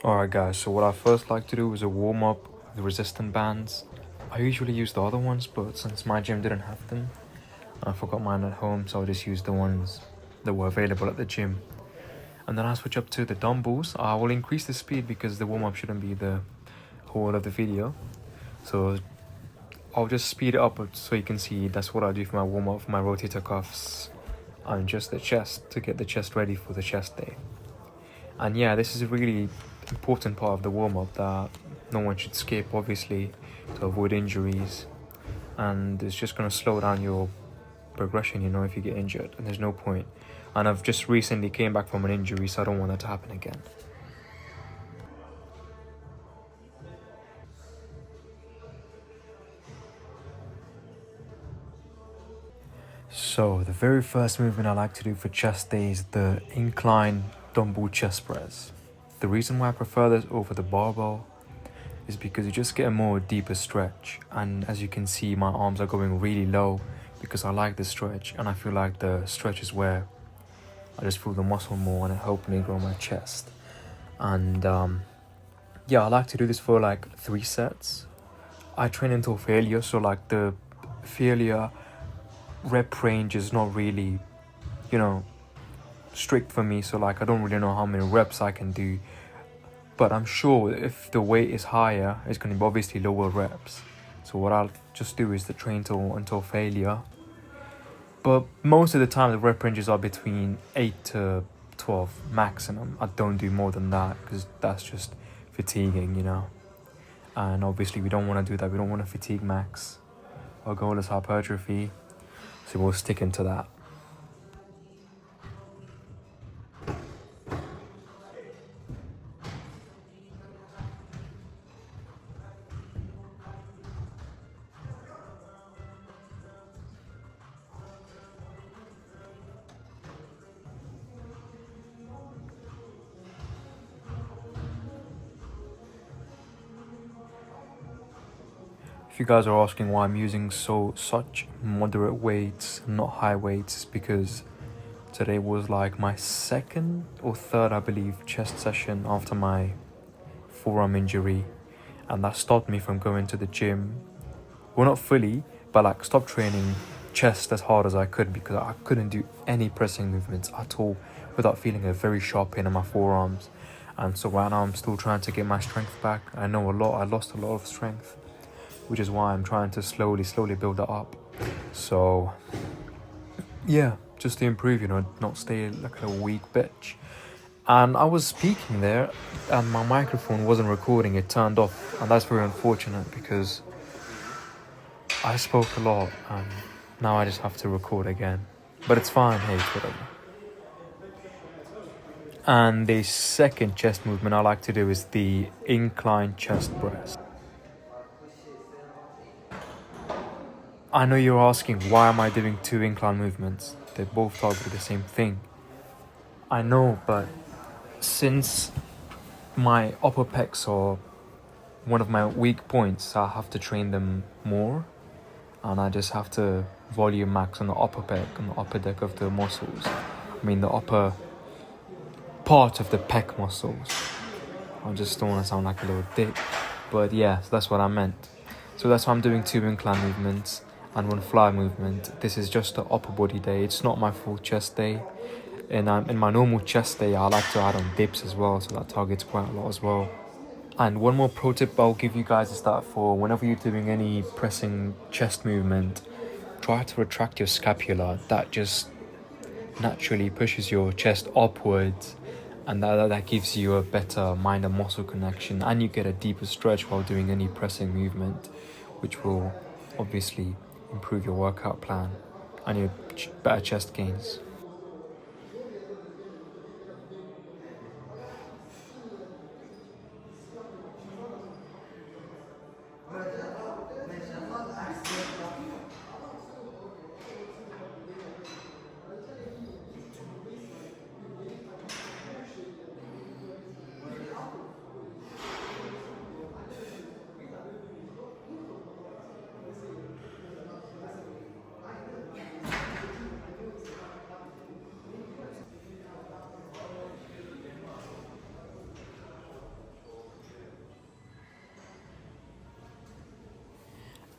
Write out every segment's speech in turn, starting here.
Alright guys, so what I first like to do is a warm up with resistant bands. I usually use the other ones, but since my gym didn't have them, I forgot mine at home, so I just used the ones that were available at the gym. And then I switch up to the dumbbells. I will increase the speed because the warm up shouldn't be the whole of the video. So I'll just speed it up so you can see that's what I do for my warm up for my rotator cuffs and just the chest to get the chest ready for the chest day. And yeah, this is a really important part of the warm-up that no one should skip, obviously, to avoid injuries. And it's just going to slow down your progression, if you get injured, and there's no point. And I've just recently came back from an injury, so I don't want that to happen again. So the very first movement I like to do for chest day is the incline dumbbell chest press. The reason why I prefer this over the barbell is because you just get a more deeper stretch, and as you can see my arms are going really low because I like the stretch, and I feel like the stretch is where I just feel the muscle more and it helped me grow my chest. And yeah, I like to do this for like 3 sets. I train until failure, so like the failure rep range is not really strict for me, so like I don't really know how many reps I can do, but I'm sure if the weight is higher it's going to be obviously lower reps. So what I'll just do is to train until failure, but most of the time the rep ranges are between 8 to 12 maximum. I don't do more than that because that's just fatiguing, and obviously we don't want to do that. We don't want to fatigue max. Our goal is hypertrophy, so we'll stick into that. If you guys are asking why I'm using such moderate weights, not high weights, it's because today was like my second or third, I believe, chest session after my forearm injury, and that stopped me from going to the gym. Well, not fully, but like stopped training chest as hard as I could because I couldn't do any pressing movements at all without feeling a very sharp pain in my forearms. And so right now I'm still trying to get my strength back. I lost a lot of strength, which is why I'm trying to slowly build it up. So yeah, just to improve, not stay like a weak bitch. And I was speaking there and my microphone wasn't recording, it turned off, and that's very unfortunate because I spoke a lot and now I just have to record again. But it's fine, hey, it's whatever. And the second chest movement I like to do is the incline chest press. I know you're asking, why am I doing 2 incline movements? They both target the same thing. I know, but since my upper pecs are one of my weak points, I have to train them more, and I just have to volume max on the upper pec, on the upper deck of the muscles. I mean the upper part of the pec muscles. I just don't want to sound like a little dick, but yeah, that's what I meant. So that's why I'm doing 2 incline movements and 1 fly movement. This is just the upper body day. It's not my full chest day. And in my normal chest day, I like to add on dips as well, so that targets quite a lot as well. And one more pro tip I'll give you guys is that for whenever you're doing any pressing chest movement, try to retract your scapula. That just naturally pushes your chest upwards, and that gives you a better mind and muscle connection, and you get a deeper stretch while doing any pressing movement, which will obviously improve your workout plan and your better chest gains.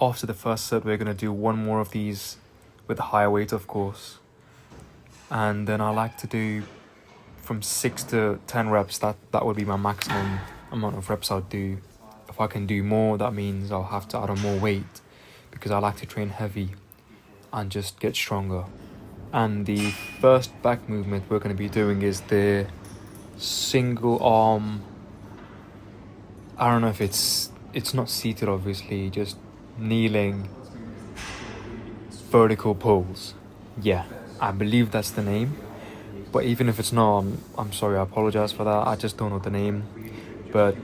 after the first set, we're gonna do one more of these with higher weight, of course. And then I like to do from 6 to 10 reps. That would be my maximum amount of reps I'll do. If I can do more, that means I'll have to add on more weight, because I like to train heavy and just get stronger. And the first back movement we're going to be doing is the single arm. I don't know if it's not seated, obviously, just kneeling vertical pulls. Yeah, I believe that's the name. But even if it's not, I'm sorry, I apologize for that. I just don't know the name. But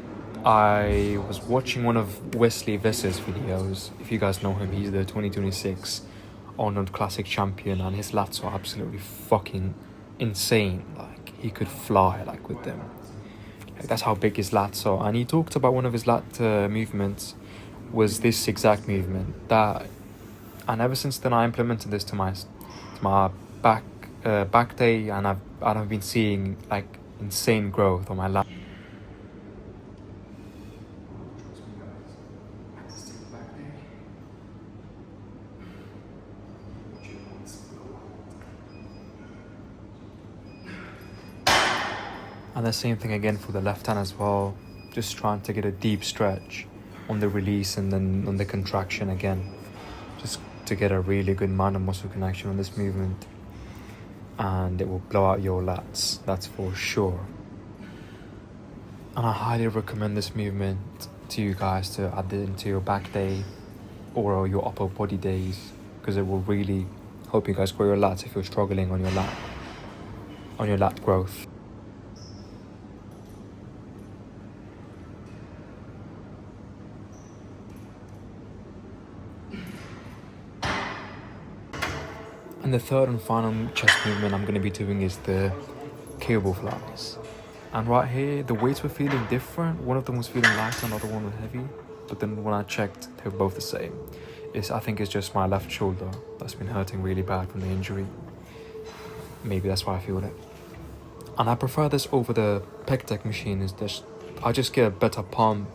I was watching one of Wesley Viss's videos. If you guys know him, he's the 2026 Arnold Classic champion, and his lats are absolutely fucking insane. Like, he could fly like with them. Like, that's how big his lats are. And he talked about one of his lat movements was this exact movement. That, and ever since then I implemented this to my back day, and I've been seeing like insane growth on my lat. And the same thing again for the left hand as well. Just trying to get a deep stretch on the release and then on the contraction again. Just to get a really good mind and muscle connection on this movement. And it will blow out your lats, that's for sure. And I highly recommend this movement to you guys to add it into your back day or your upper body days, because it will really help you guys grow your lats if you're struggling on your lat growth. And the third and final chest movement I'm going to be doing is the cable flies. And right here, the weights were feeling different. One of them was feeling light, another one was heavy. But then when I checked, they were both the same. I think it's just my left shoulder that's been hurting really bad from the injury. Maybe that's why I feel it. And I prefer this over the pec deck machine. I just get a better pump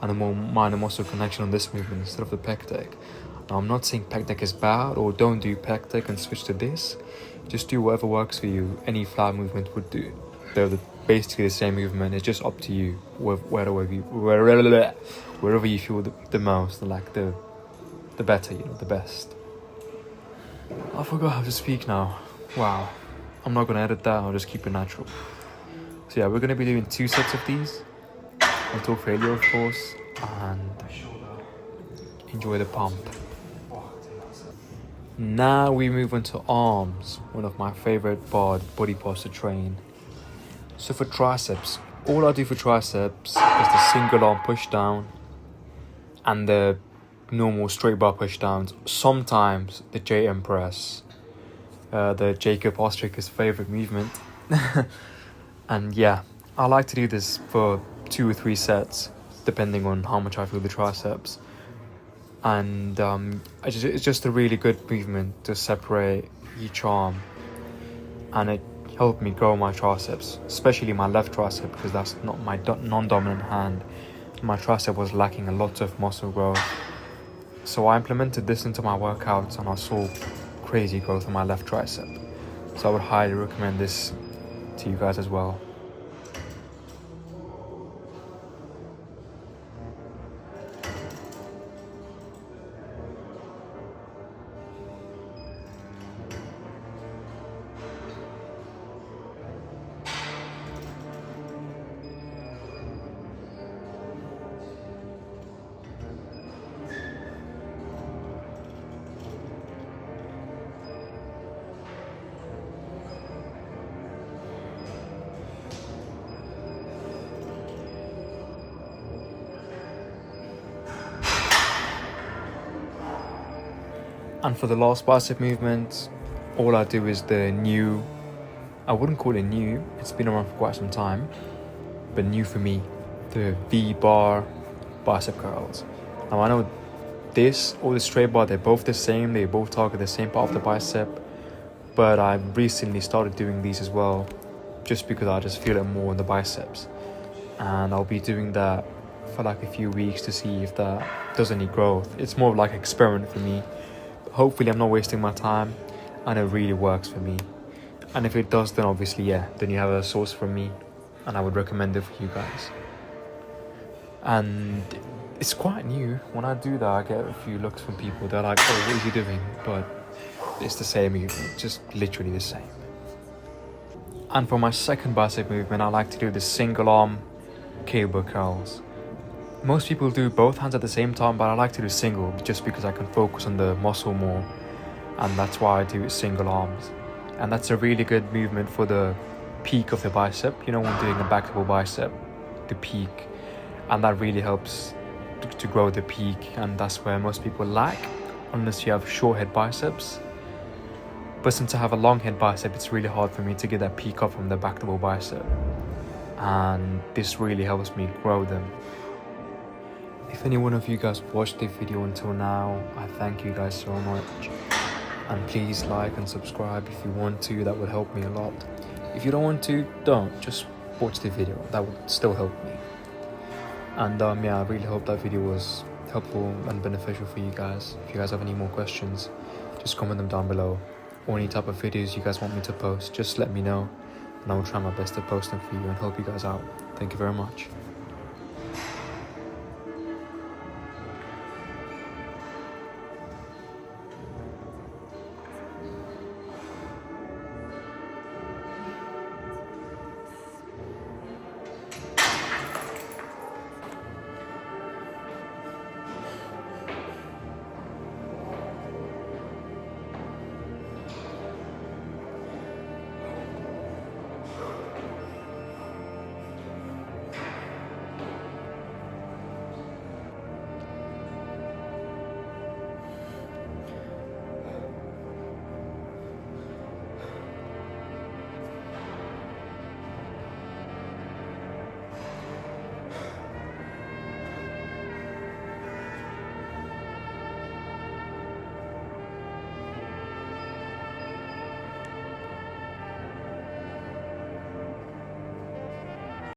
and a more mind and muscle connection on this movement instead of the pec deck. Now, I'm not saying pec deck is bad, or don't do pec deck and switch to this. Just do whatever works for you. Any fly movement would do. They're basically the same movement. It's just up to you, wherever you feel the most, like the better, the best. I forgot how to speak now. Wow. I'm not gonna edit that. I'll just keep it natural. So yeah, we're gonna be doing 2 sets of these until failure, of course, and enjoy the pump. Now we move on to arms, one of my favorite body parts to train. So for triceps, all I do for triceps is the single arm push down and the normal straight bar push downs. Sometimes the JM press, the Jacob Ostricker's favorite movement. And yeah, I like to do this for 2 or 3 sets, depending on how much I feel the triceps. And it's just a really good movement to separate each arm, and it helped me grow my triceps, especially my left tricep, because that's not my non-dominant hand. My tricep was lacking a lot of muscle growth, so I implemented this into my workouts and I saw crazy growth on my left tricep. So I would highly recommend this to you guys as well. And for the last bicep movement, all I do is the new, I wouldn't call it new, it's been around for quite some time, but new for me, the V-bar bicep curls. Now I know this or the straight bar, they're both the same, they both target the same part of the bicep, but I recently started doing these as well, just because I just feel it more in the biceps. And I'll be doing that for like a few weeks to see if that does any growth. It's more of like an experiment for me. Hopefully I'm not wasting my time and it really works for me. And if it does, then obviously, yeah, then you have a source from me and I would recommend it for you guys. And it's quite new. When I do that, I get a few looks from people. They're like, oh, what is he doing? But it's the same movement, just literally the same. And for my second bicep movement, I like to do the single arm cable curls. Most people do both hands at the same time, but I like to do single just because I can focus on the muscle more. And that's why I do single arms. And that's a really good movement for the peak of the bicep. You know, when doing a back double bicep, the peak. And that really helps to grow the peak. And that's where most people lack, unless you have short head biceps. But since I have a long head bicep, it's really hard for me to get that peak up from the back double bicep. And this really helps me grow them. If any one of you guys watched the video until now, I thank you guys so much. And please like and subscribe if you want to, that would help me a lot. If you don't want to, don't, just watch the video, that would still help me. And yeah, I really hope that video was helpful and beneficial for you guys. If you guys have any more questions, just comment them down below. Or any type of videos you guys want me to post, just let me know. And I will try my best to post them for you and help you guys out. Thank you very much.